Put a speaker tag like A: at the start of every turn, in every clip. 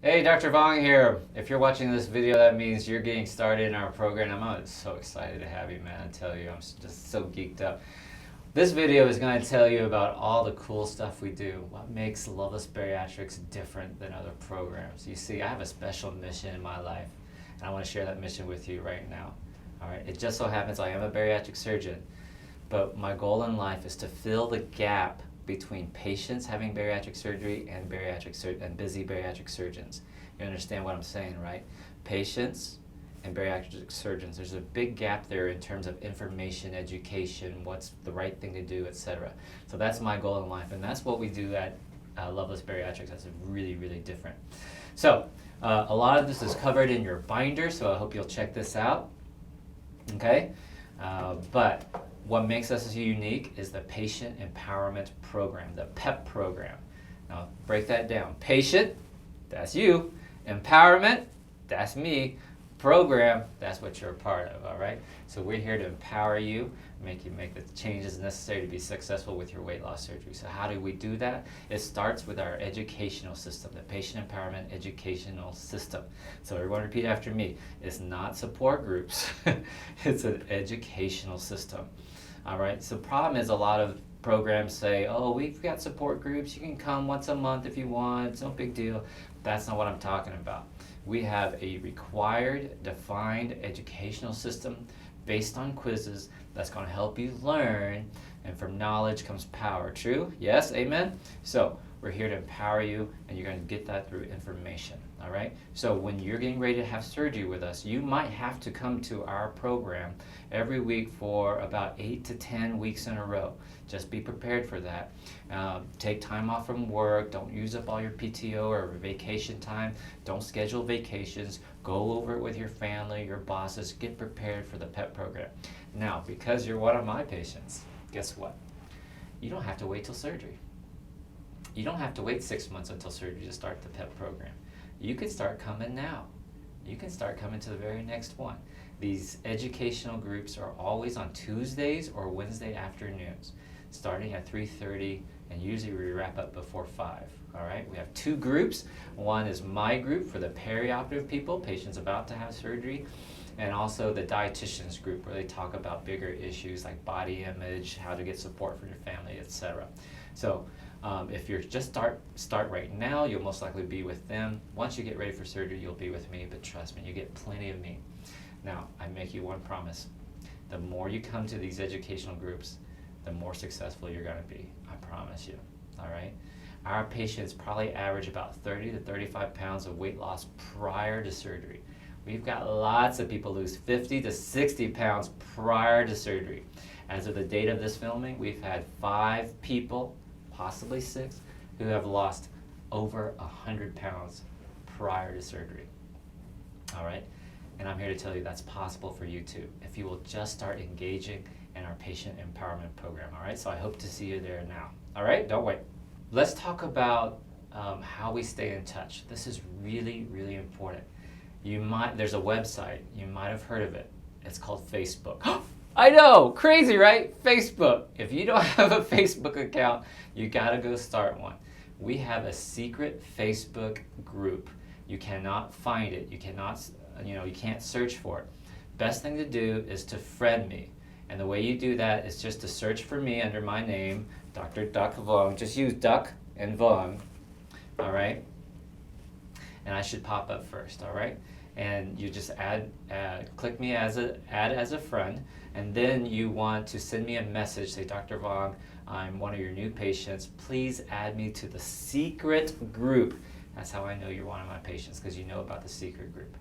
A: Hey, Dr. Vong here. If you're watching this video, that means you're getting started in our program. I'm so excited to have you, man. I tell you, I'm just so geeked up. This video is going to tell you about all the cool stuff we do, what makes Loveless Bariatrics different than other programs. You see, I have a special mission in my life, and I want to share that mission with you right now. All right, it just so happens I am a bariatric surgeon, but my goal in life is to fill the gap between patients having bariatric surgery and busy bariatric surgeons. You understand what I'm saying, right? Patients and bariatric surgeons, there's a big gap there in terms of information, education, what's the right thing to do, etc. So that's my goal in life, and that's what we do at Loveless Bariatrics. That's really, really different. So a lot of this is covered in your binder, so I hope you'll check this out. Okay? But what makes us unique is the Patient Empowerment Program, the PEP program. Now, break that down. Patient, that's you. Empowerment, that's me. Program, that's what you're a part of, all right? So we're here to empower you, make you make the changes necessary to be successful with your weight loss surgery. So how do we do that? It starts with our educational system, the Patient Empowerment Educational System. So everyone repeat after me. It's not support groups. It's an educational system. All right, so the problem is a lot of programs say, oh, we've got support groups, you can come once a month if you want, it's no big deal. That's not what I'm talking about. We have a required, defined educational system based on quizzes that's going to help you learn, and from knowledge comes power. True? Yes? Amen? So we're here to empower you, and you're going to get that through information. All right? So when you're getting ready to have surgery with us, you might have to come to our program every week for about 8 to 10 weeks in a row. Just be prepared for that. Take time off from work. Don't use up all your PTO or vacation time. Don't schedule vacations. Go over it with your family, your bosses. Get prepared for the PEP program. Now, because you're one of my patients, guess what? You don't have to wait till surgery. You don't have to wait 6 months until surgery to start the PEP program. You can start coming now. You can start coming to the very next one. These educational groups are always on Tuesdays or Wednesday afternoons, starting at 3:30, and usually we wrap up before 5. All right, we have 2 groups. One is my group for the perioperative people, patients about to have surgery, and also the dietitians group where they talk about bigger issues like body image, how to get support for your family, etc. So if you're just start right now, you'll most likely be with them. Once you get ready for surgery, you'll be with me, but trust me, you get plenty of me. Now, I make you one promise. The more you come to these educational groups, the more successful you're going to be. I promise you. All right? Our patients probably average about 30 to 35 pounds of weight loss prior to surgery. We've got lots of people lose 50 to 60 pounds prior to surgery. As of the date of this filming, we've had 5 people, possibly 6, who have lost over 100 pounds prior to surgery. All right? And I'm here to tell you that's possible for you too, if you will just start engaging in our patient empowerment program. All right, so I hope to see you there now. All right, don't wait. Let's talk about how we stay in touch. This is really, really important. There's a website, you might have heard of it. It's called Facebook. I know, crazy, right? Facebook. If you don't have a Facebook account, you gotta go start one. We have a secret Facebook group. You cannot find it. You can't search for it. Best thing to do is to friend me. And the way you do that is just to search for me under my name, Dr. Duck Vuong. Just use Duck and Vuong, all right? And I should pop up first, all right? And you just click me add as a friend, and then you want to send me a message, say, Dr. Vuong, I'm one of your new patients. Please add me to the secret group. That's how I know you're one of my patients, because you know about the secret group.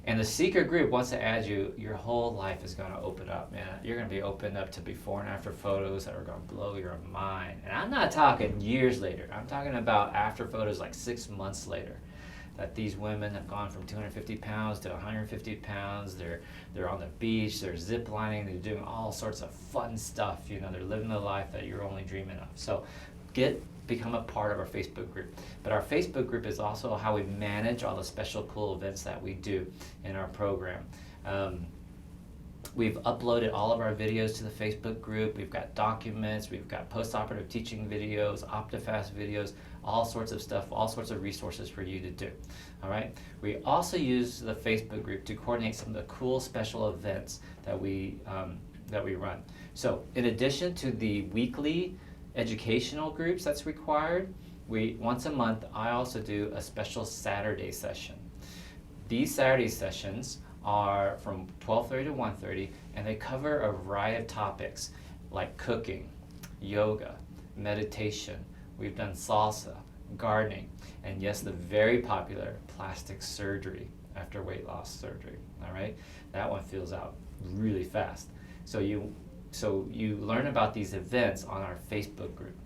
A: And the secret group wants to add you, your whole life is going to open up, man. You're going to be opened up to before and after photos that are going to blow your mind. And I'm not talking years later. I'm talking about after photos like 6 months later. That these women have gone from 250 pounds to 150 pounds. They're on the beach, they're zip lining, they're doing all sorts of fun stuff. They're living the life that you're only dreaming of. So become a part of our Facebook group. But our Facebook group is also how we manage all the special cool events that we do in our program. We've uploaded all of our videos to the Facebook group. We've got documents, we've got post-operative teaching videos, OptiFast videos, all sorts of stuff, all sorts of resources for you to do. All right. We also use the Facebook group to coordinate some of the cool special events that we run. So in addition to the weekly educational groups that's required, once a month I also do a special Saturday session. These Saturday sessions are from 12:30 to 1:30, and they cover a variety of topics like cooking, yoga, meditation. We've done salsa, gardening, and yes, the very popular plastic surgery after weight loss surgery. All right, that one fills out really fast. So you learn about these events on our Facebook group.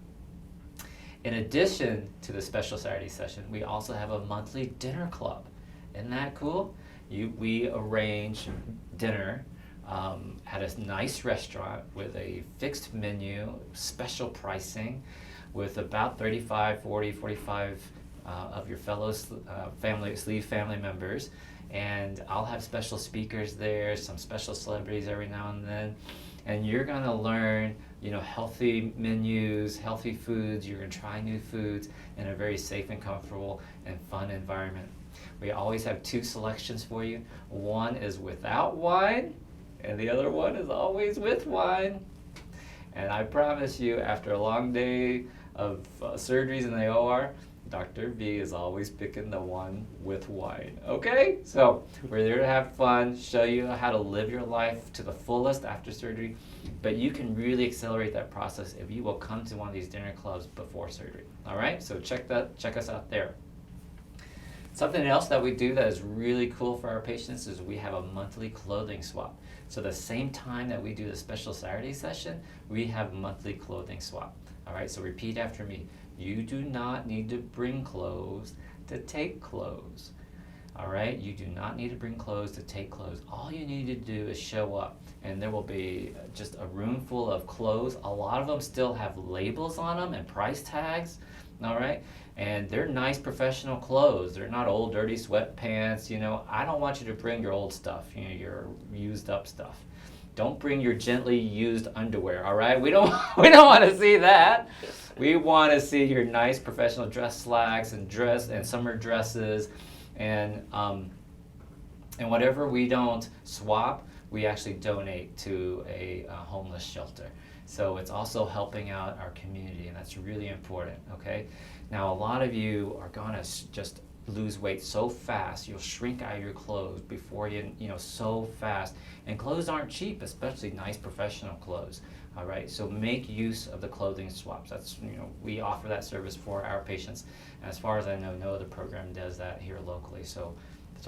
A: In addition to the special Saturday session, we also have a monthly dinner club. Isn't that cool? We arrange dinner at a nice restaurant with a fixed menu, special pricing, with about 35, 40, 45 of your fellow sleeve family members. And I'll have special speakers there, some special celebrities every now and then. And you're gonna learn, healthy menus, healthy foods. You're gonna try new foods in a very safe and comfortable and fun environment. We always have two selections for you. One is without wine, and the other one is always with wine. And I promise you, after a long day of surgeries in the OR, Dr. V is always picking the one with wine, okay? So we're there to have fun, show you how to live your life to the fullest after surgery, but you can really accelerate that process if you will come to one of these dinner clubs before surgery, all right? So check us out there. Something else that we do that is really cool for our patients is we have a monthly clothing swap. So the same time that we do the special Saturday session, we have monthly clothing swap. All right, so repeat after me. You do not need to bring clothes to take clothes. All right, you do not need to bring clothes to take clothes. All you need to do is show up, and there will be just a room full of clothes. A lot of them still have labels on them and price tags, all right? And they're nice professional clothes. They're not old dirty sweatpants, I don't want you to bring your old stuff, your used up stuff. Don't bring your gently used underwear, all right? We don't want to see that. We want to see your nice professional dress slacks and summer dresses, and whatever we don't swap, we actually donate to a homeless shelter. So it's also helping out our community, and that's really important, okay? Now, a lot of you are gonna just lose weight so fast, you'll shrink out of your clothes before so fast. And clothes aren't cheap, especially nice professional clothes, all right? So make use of the clothing swaps. That's, we offer that service for our patients. And as far as I know, no other program does that here locally. So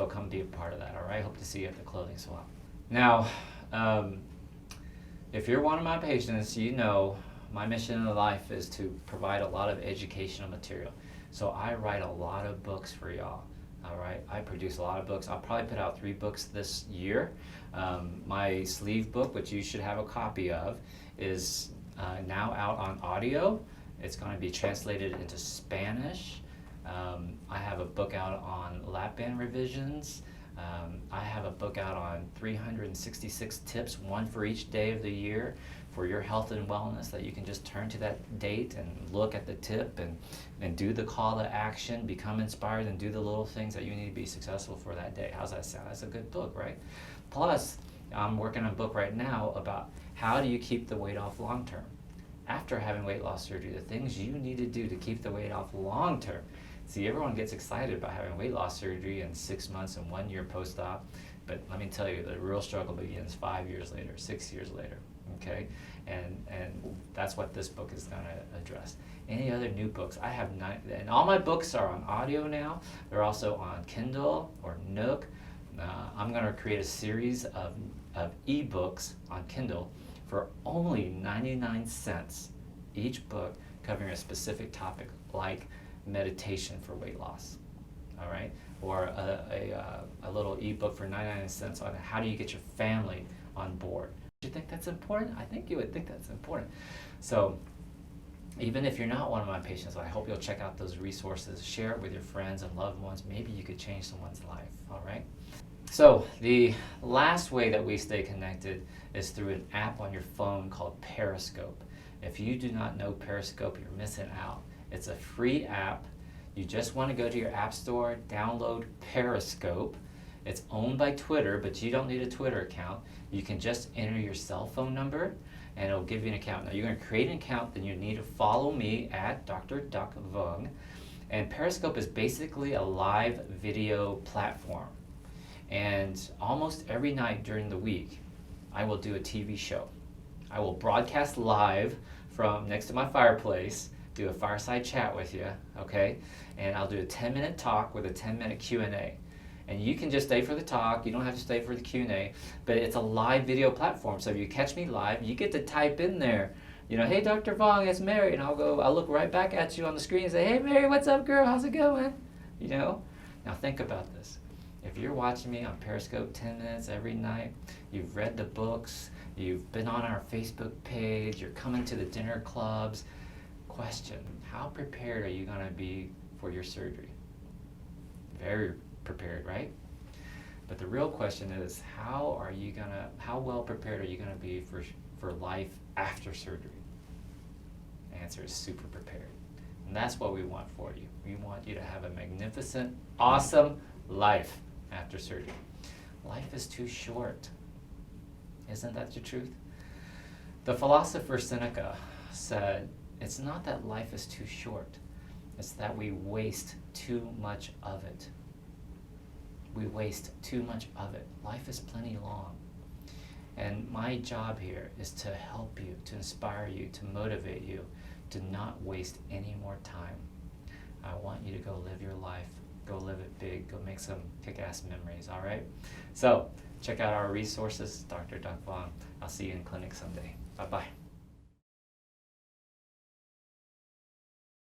A: come be a part of that, all right? Hope to see you at the clothing swap. Now, if you're one of my patients, my mission in life is to provide a lot of educational material. So I write a lot of books for y'all, all right? I produce a lot of books. I'll probably put out 3 books this year. My sleeve book, which you should have a copy of, is now out on audio. It's going to be translated into Spanish. I have a book out on lap band revisions. I have a book out on 366 tips, one for each day of the year, for your health and wellness, that you can just turn to that date and look at the tip and do the call to action, become inspired, and do the little things that you need to be successful for that day. How's that sound? That's a good book, right? Plus, I'm working on a book right now about how do you keep the weight off long term. After having weight loss surgery, the things you need to do to keep the weight off long term. See, everyone gets excited about having weight loss surgery in 6 months and 1 year post-op, but let me tell you, the real struggle begins 5 years later, 6 years later, okay? And that's what this book is going to address. Any other new books? I have 9, and all my books are on audio now. They're also on Kindle or Nook. I'm going to create a series of ebooks on Kindle for only 99 cents each book, covering a specific topic like meditation for weight loss, all right? Or a little ebook for 99 cents on how do you get your family on board. Do you think that's important? I think you would think that's important. So even if you're not one of my patients, I hope you'll check out those resources, share it with your friends and loved ones. Maybe you could change someone's life, all right? So the last way that we stay connected is through an app on your phone called Periscope. If you do not know Periscope, you're missing out. It's a free app. You just want to go to your app store, download Periscope. It's owned by Twitter, but you don't need a Twitter account. You can just enter your cell phone number and it'll give you an account. Now you're going to create an account, then you need to follow me at Dr. Duc Vuong. And Periscope is basically a live video platform. And almost every night during the week, I will do a TV show. I will broadcast live from next to my fireplace, do a fireside chat with you, okay? And I'll do a 10-minute talk with a 10-minute Q&A. And you can just stay for the talk, you don't have to stay for the Q&A, but it's a live video platform. So if you catch me live, you get to type in there, you know, hey, Dr. Vuong, it's Mary, and I'll look right back at you on the screen and say, hey, Mary, what's up, girl? How's it going? You know? Now think about this. If you're watching me on Periscope 10 minutes every night, you've read the books, you've been on our Facebook page, you're coming to the dinner clubs, question, how prepared are you going to be for your surgery? Very prepared, right? But the real question is, how well prepared are you going to be for life after surgery? The answer is super prepared. And that's what we want for you. We want you to have a magnificent, awesome life after surgery. Life is too short. Isn't that the truth? The philosopher Seneca said, it's not that life is too short, it's that we waste too much of it. We waste too much of it. Life is plenty long. And my job here is to help you, to inspire you, to motivate you, to not waste any more time. I want you to go live your life. Go live it big. Go make some kick-ass memories, all right? So check out our resources, Dr. Duc Vuong. I'll see you in clinic someday. Bye-bye.